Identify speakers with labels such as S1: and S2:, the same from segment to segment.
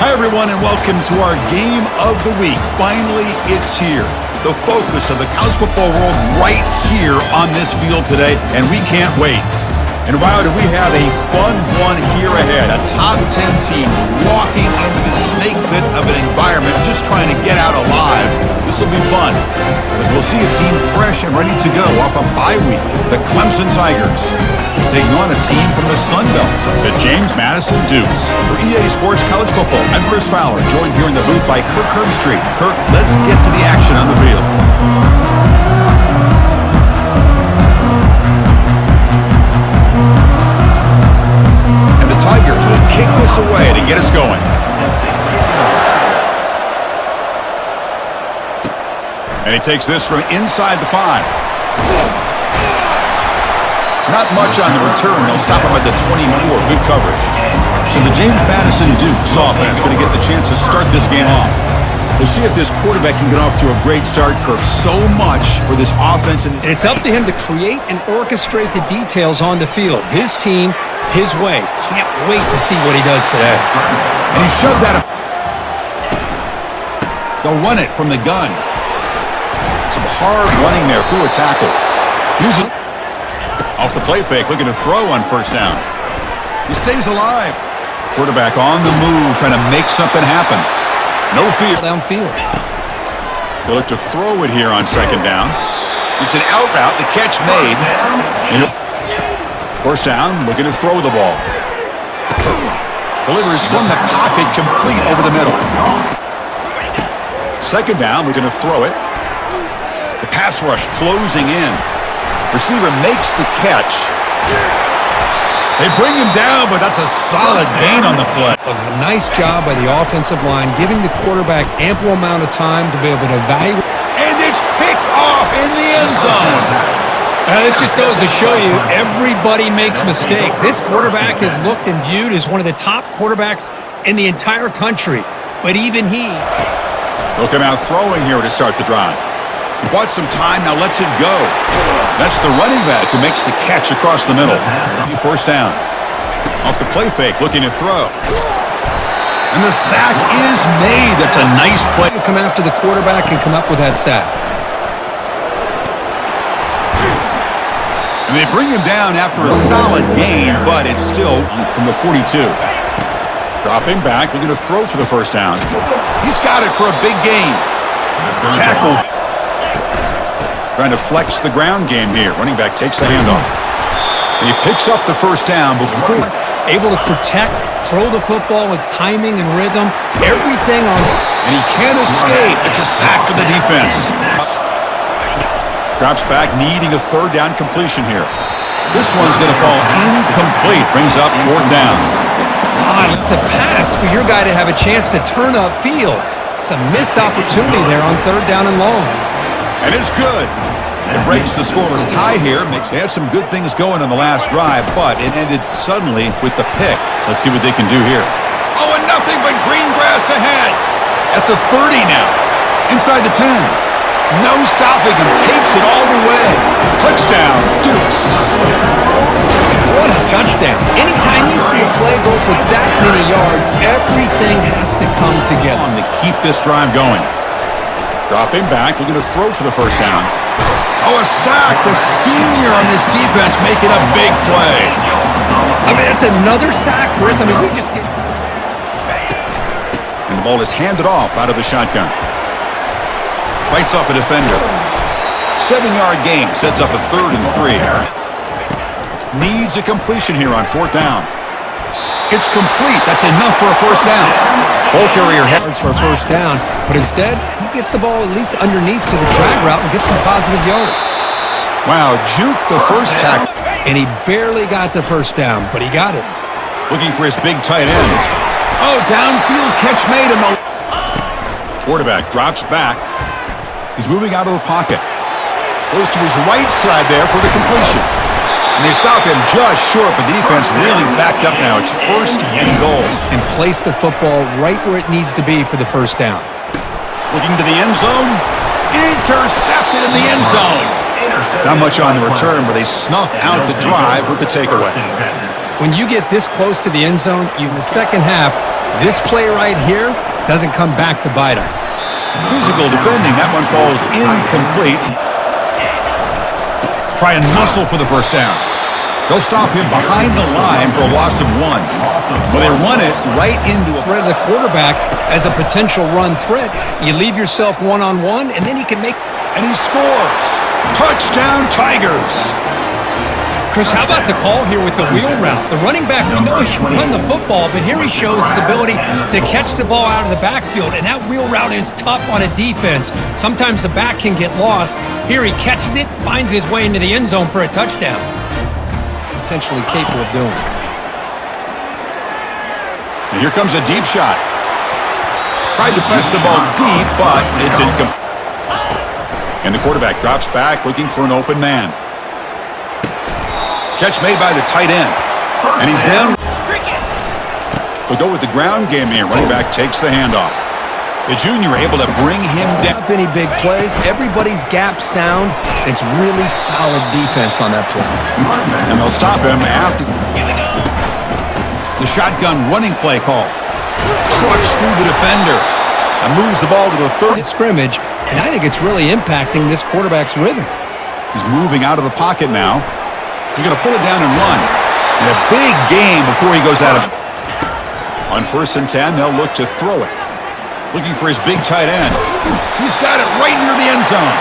S1: Hi, everyone, and welcome to our Game of the Week. Finally, it's here. The focus of the college football world right here on this field today, and we can't wait. And wow, do we have a fun one here ahead. A top 10 team walking into the snake pit of an environment, just trying to get out alive. This will be fun, as we'll see a team fresh and ready to go off a bye week. The Clemson Tigers taking on a team from the Sun Belt, the James Madison Dukes. For EA Sports College Football, I'm Chris Fowler, joined here in the booth by Kirk Herbstreit. Kirk, let's get to the action on the field. And the Tigers will kick this away to get us going. And he takes this from inside the 5. Not much on the return. They'll stop him at the 24. Good coverage. So the James Madison Dukes offense going to get the chance to start this game off. We'll see if this quarterback can get off to a great start, Kirk. So much for this offense. And
S2: it's up to him to create and orchestrate the details on the field. His team, his way. Can't wait to see what he does today.
S1: And he shoved that up. They'll run it from the gun. Some hard running there through a tackle. Using off the play fake, looking to throw on first down. He stays alive. Quarterback on the move, trying to make something happen. No fear.
S2: Downfield.
S1: They'll look to throw it here on second down. It's an out route. The catch made. First down, looking to throw the ball. Delivers from the pocket, complete over the middle. Second down, looking to throw it. The pass rush closing in. Receiver makes the catch. They bring him down, but that's a solid gain on the play.
S2: A nice job by the offensive line, giving the quarterback ample amount of time to be able to evaluate.
S1: And it's picked off in the end zone.
S2: This just goes to show you, everybody makes mistakes. This quarterback is looked and viewed as one of the top quarterbacks in the entire country. But even he.
S1: They'll come out throwing here to start the drive. He bought some time, now lets it go. That's the running back who makes the catch across the middle. First down. Off the play fake, looking to throw. And the sack is made. That's a nice play.
S2: Come after the quarterback and come up with that sack.
S1: And they bring him down after a solid gain, but it's still from the 42. Dropping back, looking to throw for the first down. He's got it for a big gain. Tackle. Trying to flex the ground game here. Running back takes the handoff. And he picks up the first down before.
S2: Able to protect, throw the football with timing and rhythm. Everything on.
S1: And he can't escape. It's a sack for the defense. Drops back, needing a third down completion here. This one's going to fall incomplete. Brings up fourth down.
S2: To pass for your guy to have a chance to turn upfield. It's a missed opportunity there on third down and long.
S1: And it's good. It breaks the scoreless tie here. They had some good things going on the last drive, but it ended suddenly with the pick. Let's see what they can do here. Oh, and nothing but green grass ahead. At the 30 now. Inside the 10. No stopping him. Takes it all the way. Touchdown, Dukes.
S2: What a touchdown. Anytime you see a play go for that many yards, everything has to come together.
S1: To keep this drive going. Dropping back, looking to throw for the first down. Oh, a sack! The senior on this defense making a big play.
S2: I mean, it's another sack, Chris. I mean, we just get.
S1: And the ball is handed off out of the shotgun. Fights off a defender. 7-yard gain sets up a 3rd and 3. Needs a completion here on fourth down. It's complete. That's enough for a first down.
S2: Ball carrier heads for a first down, but instead, he gets the ball at least underneath to the drag route and gets some positive yards.
S1: Wow, juke the first tackle.
S2: And he barely got the first down, but he got it.
S1: Looking for his big tight end. Oh, downfield catch made in the... Quarterback drops back. He's moving out of the pocket. Goes to his right side there for the completion. And they stop him just short, but the defense really backed up now. It's 1st and goal.
S2: And place the football right where it needs to be for the first down.
S1: Looking to the end zone. Intercepted in the end zone. Not much on the return, but they snuff out the drive with the takeaway.
S2: When you get this close to the end zone, in the second half, this play right here doesn't come back to bite him.
S1: Physical defending. That one falls incomplete. Try and muscle for the first down. They'll stop him behind the line for a loss of 1. Well, they run it right into
S2: threat of the quarterback as a potential run threat. You leave yourself one-on-one, and then he can make...
S1: And he scores. Touchdown, Tigers.
S2: Chris, how about the call here with the wheel route? The running back, we know he can run the football, but here he shows his ability to catch the ball out of the backfield, and that wheel route is tough on a defense. Sometimes the back can get lost. Here he catches it, finds his way into the end zone for a touchdown. Potentially capable of doing.
S1: And here comes a deep shot. Tried to press the ball deep, but it's incomplete. And the quarterback drops back looking for an open man. Catch made by the tight end. And he's down. They'll go with the ground game here. Running back takes the handoff. The junior able to bring him down.
S2: Not any big plays. Everybody's gap sound. It's really solid defense on that play.
S1: And they'll stop him after the shotgun running play call. Trucks through the defender and moves the ball to the third
S2: scrimmage, and I think it's really impacting this quarterback's rhythm.
S1: He's moving out of the pocket now. He's going to pull it down and run. And a big game before he goes out of it. On 1st and 10, they'll look to throw it. Looking for his big tight end. He's got it right near the end zone.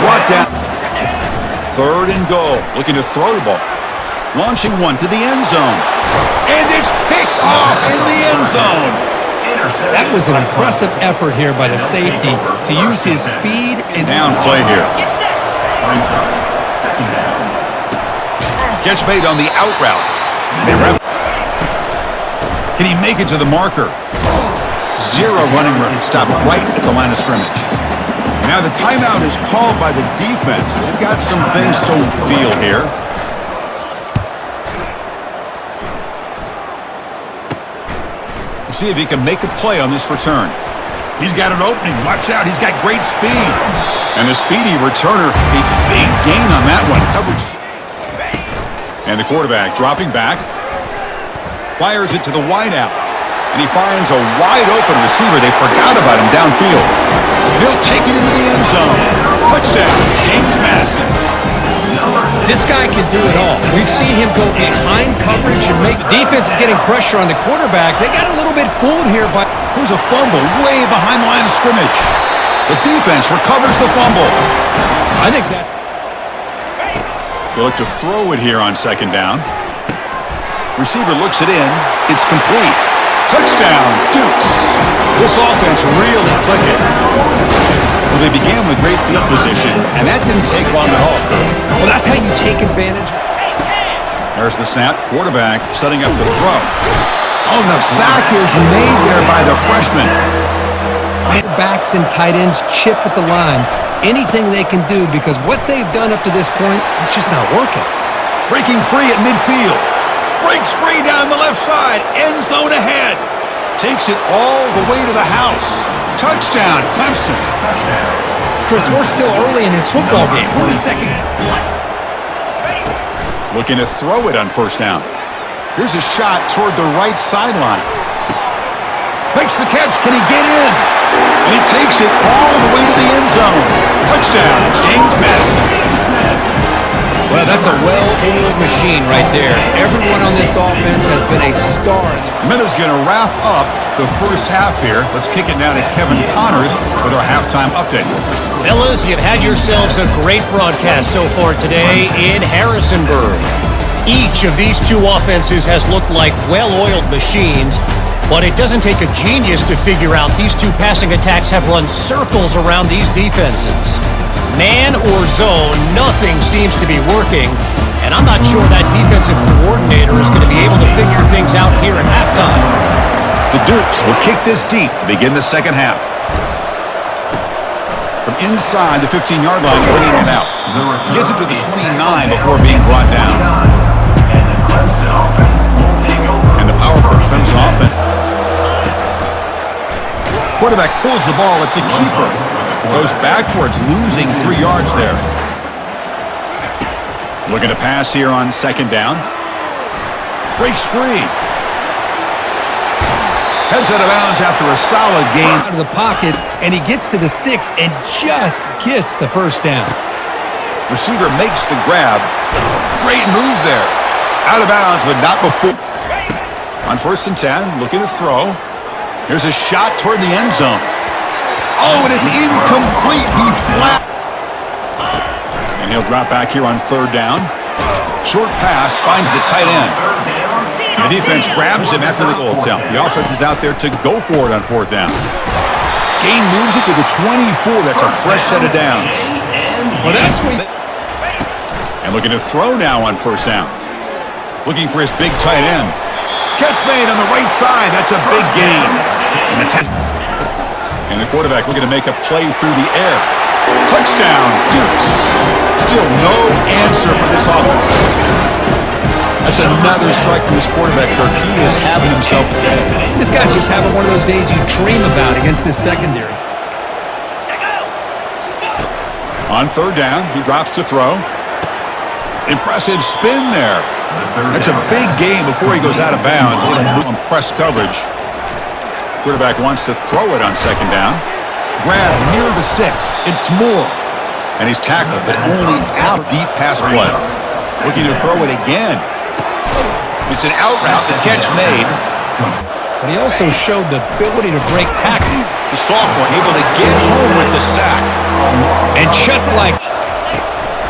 S1: Brought down. 3rd and goal. Looking to throw the ball. Launching one to the end zone. And it's picked off in the end zone.
S2: That was an impressive effort here by the safety to use his speed and
S1: down play here. Catch made on the out route. Can he make it to the marker? 0 running room. Stop right at the line of scrimmage. Now the timeout is called by the defense. They've got some things to field here. We'll see if he can make a play on this return. He's got an opening. Watch out. He's got great speed. And the speedy returner, a big gain on that one. Coverage. And the quarterback dropping back. Fires it to the wideout. And he finds a wide-open receiver. They forgot about him downfield. He'll take it into the end zone. Touchdown, James Madison.
S2: This guy can do it all. We've seen him go behind coverage and make defense is getting pressure on the quarterback. They got a little bit fooled here, but
S1: there's a fumble way behind the line of scrimmage. The defense recovers the fumble.
S2: I think that.
S1: They look to throw it here on 2nd down. Receiver looks it in. It's complete. Touchdown, Dukes. This offense really clicking. Well, they began with great field position, and that didn't take long at all.
S2: Well, that's how you take advantage.
S1: There's the snap. Quarterback setting up the throw. Oh, the sack is made there by the freshman.
S2: Backs and tight ends chip at the line. Anything they can do, because what they've done up to this point, it's just not working.
S1: Breaking free at midfield. Breaks free down the left side. End zone ahead. Takes it all the way to the house. Touchdown, Clemson.
S2: Chris, we're still early in this football game. We're in the second.
S1: Looking to throw it on 1st down. Here's a shot toward the right sideline. Makes the catch. Can he get in? And he takes it all the way to the end zone. Touchdown, James Madison.
S2: Well, that's a well-oiled machine right there. Everyone on this offense has been a star.
S1: Miller's going to wrap up the first half here. Let's kick it now to Kevin Connors with our halftime update.
S3: Fellas, you've had yourselves a great broadcast so far today in Harrisonburg. Each of these two offenses has looked like well-oiled machines, but it doesn't take a genius to figure out these two passing attacks have run circles around these defenses. Man or zone, nothing seems to be working, and I'm not sure that defensive coordinator is going to be able to figure things out here at halftime.
S1: The Dukes will kick this deep to begin the second half. From inside the 15-yard line, bringing it out. He gets it to the 29 before being brought down. And the powerful Clemson offense. Quarterback pulls the ball. It's a keeper. Goes backwards, losing 3 yards there. Looking to pass here on 2nd down. Breaks free. Heads out of bounds after a solid game.
S2: Out of the pocket, and he gets to the sticks and just gets the first down.
S1: Receiver makes the grab. Great move there. Out of bounds, but not before. On 1st and 10, looking to throw. Here's a shot toward the end zone. Oh, and it's incomplete. He flat. And he'll drop back here on 3rd down. Short pass finds the tight end. The defense grabs him after the goal attempt. The offense is out there to go for it on 4th down. Gain moves it to the 24. That's a fresh set of downs.
S2: Well, that's what he...
S1: And looking to throw now on 1st down. Looking for his big tight end. Catch made on the right side. That's a big gain. And the quarterback looking to make a play through the air. Touchdown, Dukes. Still no answer for this offense. That's another strike from this quarterback, Kirk. He is having himself a day.
S2: This guy's just having one of those days you dream about against this secondary.
S1: On 3rd down, he drops to throw. Impressive spin there. That's a big gain before he goes out of bounds. Able to move on press coverage. Quarterback wants to throw it on 2nd down. Grab near the sticks. It's Moore. And he's tackled, but only out deep pass play. Looking to throw it again. It's an out route. The catch made.
S2: But he also showed the ability to break tackle.
S1: The sophomore able to get home with the sack.
S2: And just like...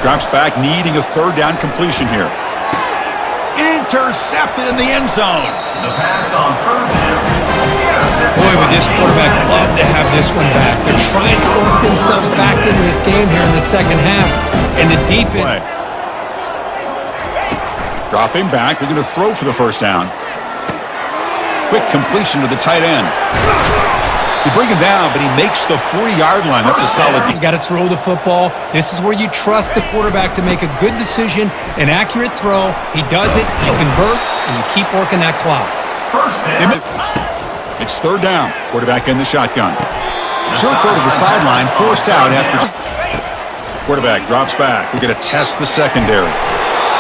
S1: Drops back, needing a 3rd down completion here. Intercepted in the end zone.
S4: The pass on 3rd down.
S2: Boy, would this quarterback love to have this one back. They're trying to work themselves back into this game here in the 2nd half. And the defense...
S1: Dropping back, looking to throw for the 1st down. Quick completion to the tight end. They bring him down, but he makes the 40-yard line. That's a solid.
S2: You got to throw the football. This is where you trust the quarterback to make a good decision, an accurate throw. He does it, you convert, and you keep working that clock.
S1: It's 3rd down. Quarterback in the shotgun. Short throw to the sideline, forced out after. Quarterback drops back. We're going to test the secondary.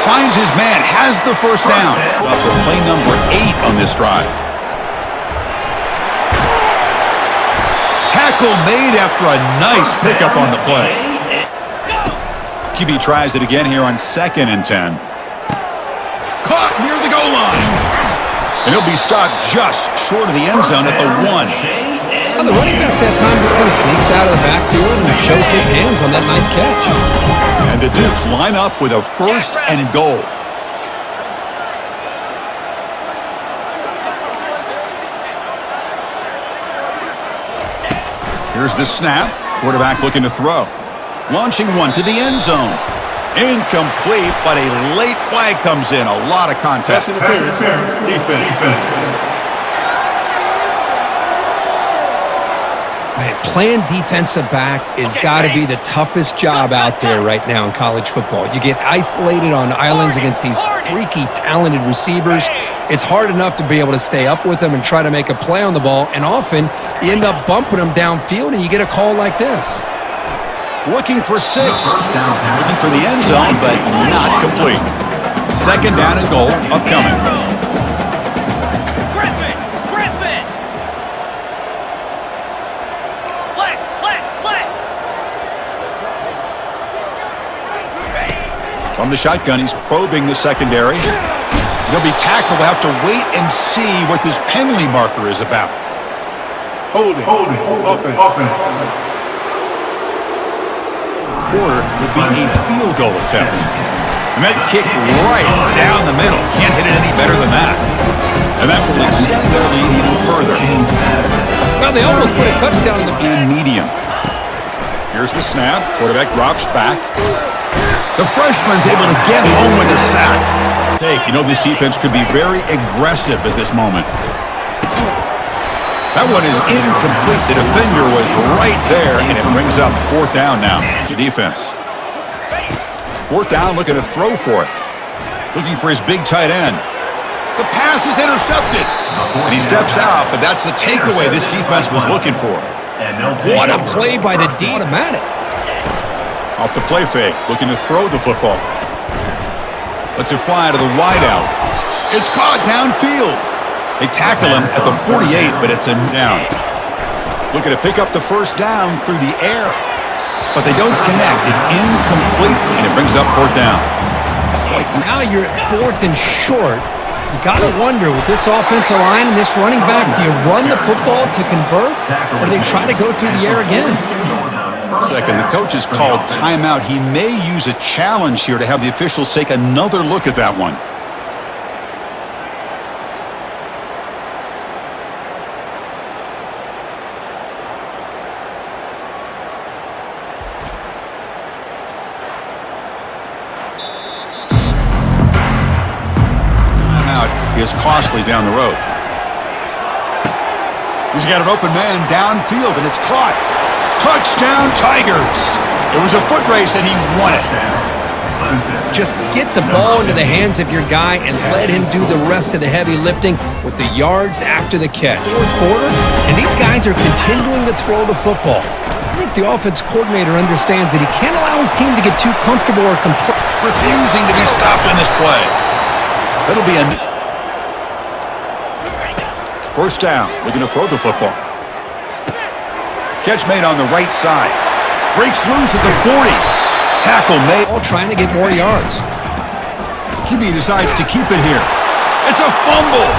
S1: Finds his man, has the 1st down. Up for play number 8 on this drive. Tackle made after a nice pickup on the play. QB tries it again here on 2nd and 10. Caught near the goal line. And he'll be stopped just short of the end zone at the 1.
S2: Well, the running back that time just kind of sneaks out of the backfield and shows his hands on that nice catch.
S1: And the Dukes line up with a 1st and goal. Here's the snap. Quarterback looking to throw. Launching one to the end zone. Incomplete, but a late flag comes in. A lot of contact. Defense.
S2: Man, playing defensive back has got to be the toughest job out there right now in college football. You get isolated on islands against these freaky, talented receivers. It's hard enough to be able to stay up with them and try to make a play on the ball, and often you end up bumping them downfield and you get a call like this.
S1: Looking for 6. Looking for the end zone, but not complete. 2nd down and goal upcoming. From the shotgun, he's probing the secondary. He'll be tackled. We'll have to wait and see what this penalty marker is about.
S4: Holding. Offense.
S1: Quarter will be a field goal attempt. And that kick right down the middle. Can't hit it any better than that. And that will extend their lead even further.
S2: Well, they almost put a touchdown in the
S1: And medium. Here's the snap. Quarterback drops back. The freshman's able to get home with a sack. You know this defense could be very aggressive at this moment. That one is incomplete. The defender was right there, and it brings up 4th down now to defense. 4th down, looking to throw for it. Looking for his big tight end. The pass is intercepted. And he steps out, but that's the takeaway this defense was looking for.
S2: What a play by the D. Automatic.
S1: Off the play fake, looking to throw the football. Lets it fly to the wideout. It's caught downfield. They tackle him at the 48, but it's a down. Looking to pick up the first down through the air. But they don't connect. It's incomplete, and it brings up fourth down.
S2: Now you're at 4th and short. You got to wonder, with this offensive line and this running back, do you run the football to convert, or do they try to go through the air again?
S1: Second, the coach has called timeout. He may use a challenge here to have the officials take another look at that one. Is costly down the road. He's got an open man downfield, and it's caught. Touchdown, Tigers! It was a foot race, and he won it.
S2: Just get the ball into the hands of your guy and let him do the rest of the heavy lifting with the yards after the catch. Fourth quarter, and these guys are continuing to throw the football. I think the offense coordinator understands that he can't allow his team to get too comfortable or
S1: refusing to be stopped in this play. That'll be a first down, looking to throw the football. Catch made on the right side. Breaks loose at the 40. Tackle made.
S2: All trying to get more yards.
S1: QB decides to keep it here. It's a fumble.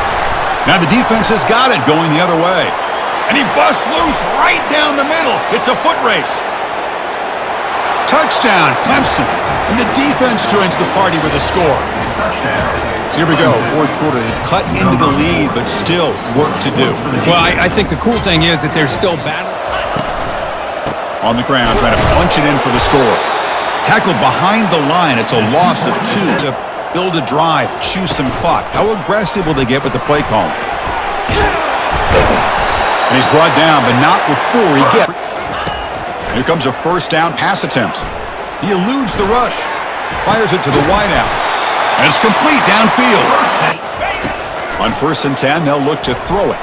S1: Now the defense has got it going the other way. And he busts loose right down the middle. It's a foot race. Touchdown, Clemson. And the defense joins the party with a score. So here we go, fourth quarter. They've cut into the lead, but still work to do.
S2: Well, I think the cool thing is that they're still battling.
S1: On the ground, trying to punch it in for the score. Tackled behind the line. It's a loss of 2 to build a drive, choose some clock. How aggressive will they get with the play call? And he's brought down, but not before he gets. Here comes a first down pass attempt. He eludes the rush. Fires it to the wideout. And it's complete downfield. On 1st and 10, they'll look to throw it.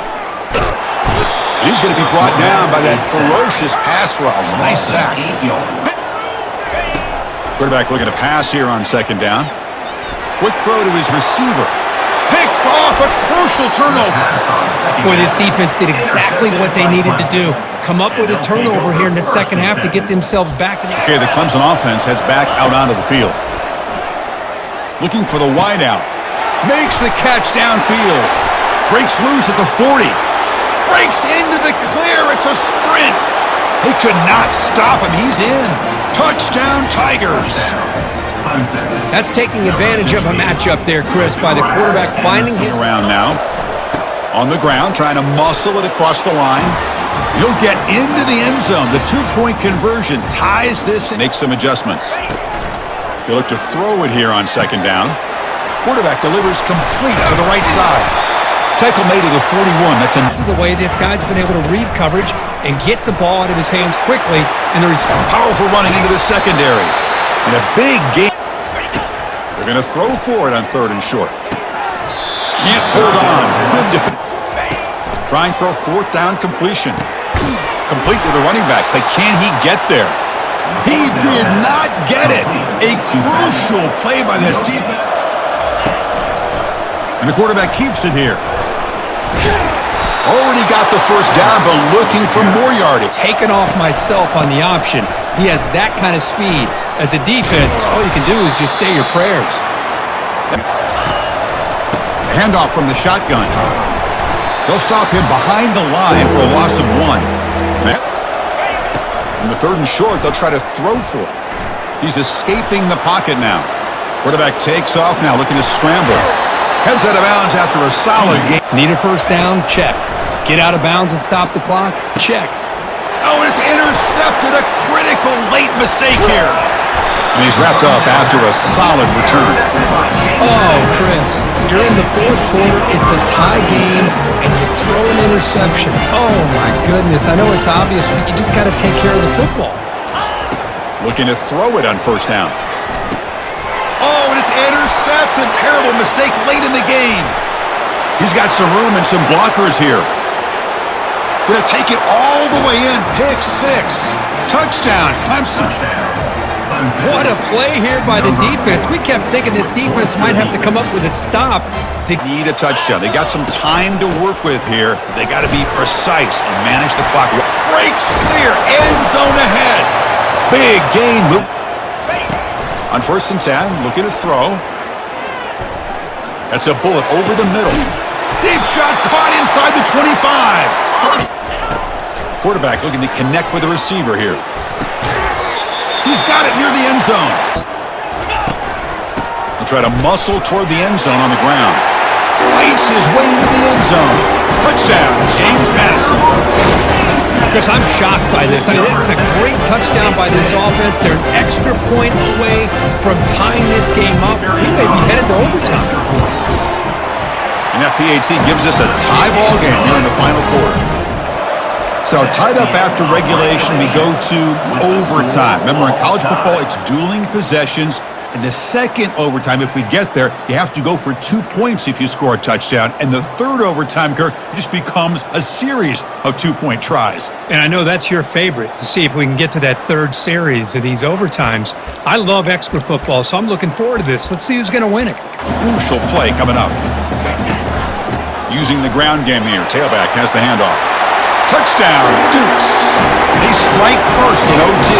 S1: He's going to be brought down by that ferocious pass rush. Nice sack. Quarterback looking to pass here on 2nd down. Quick throw to his receiver. Picked off, a crucial turnover.
S2: Boy, this defense did exactly what they needed to do. Come up with a turnover here in the second half to get themselves back.
S1: Okay, the Clemson offense heads back out onto the field. Looking for the wideout. Makes the catch downfield. Breaks loose at the 40. Breaks into the clear. It's a sprint. They could not stop him. He's in. Touchdown, Tigers.
S2: That's taking advantage of a matchup there, Chris, by the quarterback finding his...
S1: Around now. On the ground, trying to muscle it across the line. He'll get into the end zone. The 2-point conversion ties this. Makes some adjustments. He'll look to throw it here on 2nd down. Quarterback delivers complete to the right side. Tackle made to the 41. That's
S2: the way this guy's been able to read coverage and get the ball out of his hands quickly. And there's
S1: powerful running into the secondary. And a big game. They're going to throw for it on 3rd and short. Can't hold on. Good defense. Trying for a 4th down completion. Complete with the running back, but can he get there? He did not get it. A crucial play by this defense. And the quarterback keeps it here. Already got the first down, but looking for more yardage.
S2: Taken off myself on the option. He has that kind of speed. As a defense, all you can do is just say your prayers.
S1: Handoff from the shotgun. They'll stop him behind the line for a loss of 1. In the 3rd and short, they'll try to throw for it. He's escaping the pocket now. Quarterback takes off now, looking to scramble. Heads out of bounds after a solid game.
S2: Need a first down? Check. Get out of bounds and stop the clock? Check.
S1: Oh, it's intercepted. A critical late mistake here. And he's wrapped up after a solid return.
S2: Oh, Chris, you're in the 4th quarter. It's a tie game, and you throw an interception. Oh, my goodness. I know it's obvious, but you just got to take care of the football.
S1: Looking to throw it on 1st down. Oh, and it's intercepted. Terrible mistake late in the game. He's got some room and some blockers here. Going to take it all the way in. Pick 6. Touchdown, Clemson.
S2: What a play here by the defense. We kept thinking this defense might have to come up with a stop.
S1: Need a touchdown. They got some time to work with here. They got to be precise and manage the clock. Breaks clear. End zone ahead. Big gain. On 1st and 10, looking to throw. That's a bullet over the middle. Deep shot caught inside the 25. Quarterback looking to connect with the receiver here. He's got it near the end zone. He'll try to muscle toward the end zone on the ground. Fights his way into the end zone. Touchdown, James Madison.
S2: Chris, I'm shocked by this. I mean, this is a great touchdown by this offense. They're an extra point away from tying this game up. We may be headed to overtime.
S1: And that PAT gives us a tie ball game here in the final quarter. So tied up after regulation, we go to overtime. Remember, in college football, it's dueling possessions. In the second overtime, if we get there, you have to go for 2 points if you score a touchdown. And the third overtime, Kirk, it just becomes a series of 2-point tries.
S2: And I know that's your favorite, to see if we can get to that third series of these overtimes. I love extra football, so I'm looking forward to this. Let's see who's going to win it.
S1: Crucial play coming up. Using the ground game here. Tailback has the handoff. Touchdown, Dukes. They strike first in OT.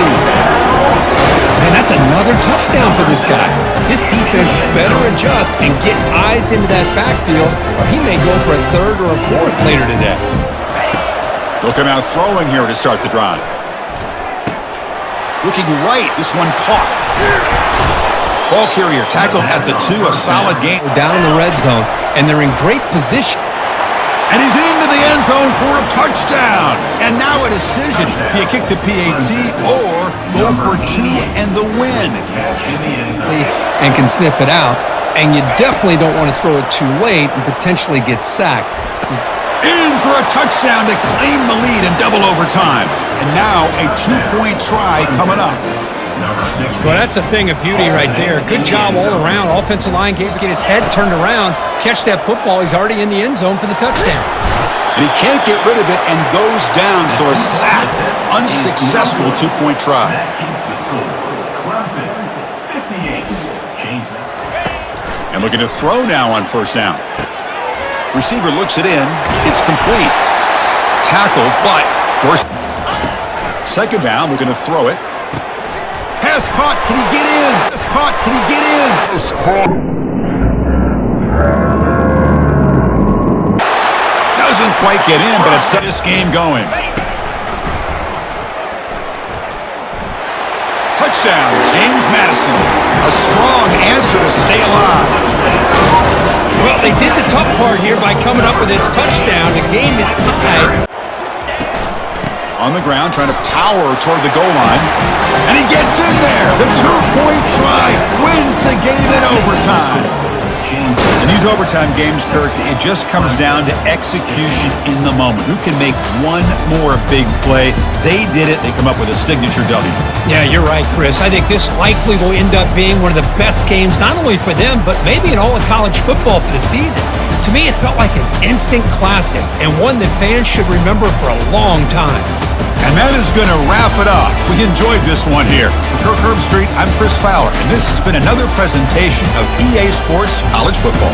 S2: Man, that's another touchdown for this guy. His defense better adjust and get eyes into that backfield, or he may go for a third or a fourth later today.
S1: They'll come out throwing here to start the drive. Looking right, this one caught. Ball carrier tackled at the 2, a solid game.
S2: Down in the red zone, and they're in great position.
S1: And he's into the end zone for a touchdown. And now a decision. Do you kick the PAT or go for 2 and the win?
S2: And can sniff it out. And you definitely don't want to throw it too late and potentially get sacked.
S1: In for a touchdown to claim the lead in double overtime. And now a 2-point try coming up.
S2: Well, that's a thing of beauty right there. Good job all around. Offensive line gets his head turned around, catch that football. He's already in the end zone for the touchdown.
S1: And he can't get rid of it and goes down, so a sack. Unsuccessful 2-point try. And looking to throw now on 1st down. Receiver looks it in. It's complete. Tackle, but forced. 2nd down, looking to throw it. Pass caught, can he get in? Pass caught, can he get in? Doesn't quite get in, but it's set this game going. Touchdown, James Madison. A strong answer to stay alive.
S2: Well, they did the tough part here by coming up with this touchdown. The game is tied.
S1: On the ground, trying to power toward the goal line. And he gets in there. The 2-point try wins the game in overtime. In these overtime games, Kirk, it just comes down to execution in the moment. Who can make one more big play? They did it. They come up with a signature W.
S2: Yeah, you're right, Chris. I think this likely will end up being one of the best games, not only for them, but maybe in all of college football for the season. To me, it felt like an instant classic and one that fans should remember for a long time.
S1: And that is going to wrap it up. We enjoyed this one here. For Kirk Herbstreit, I'm Chris Fowler, and this has been another presentation of EA Sports College Football.